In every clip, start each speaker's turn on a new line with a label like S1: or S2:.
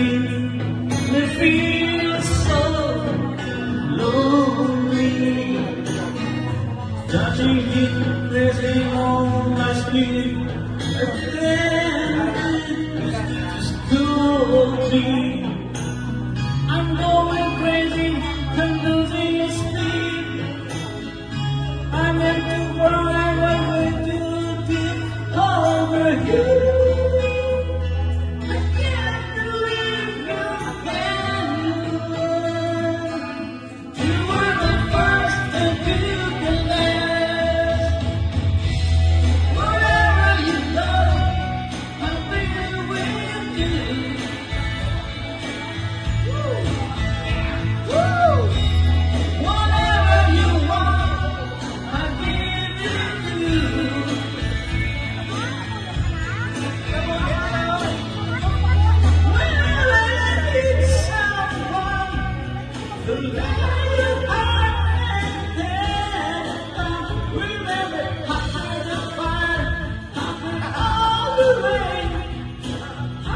S1: me feel so lonely. Touching it, pressing on my skin, and then it's told me I'm going crazy, I'm losing sleep. I'm in the world, I was way too deep over you. I can't believe you can. You were the first to be the last. Whatever you love, I'll be with you. Woo! Whatever you want, I'll give it to you. Well, I need someone to lay your heart and head down. Remember, after the fire, after all the rain, I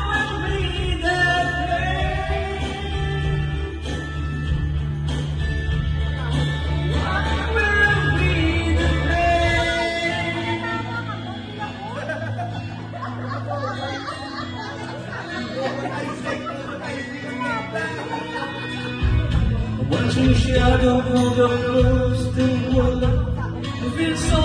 S1: will be there. I will be the watching shadow move up close to one, you feel so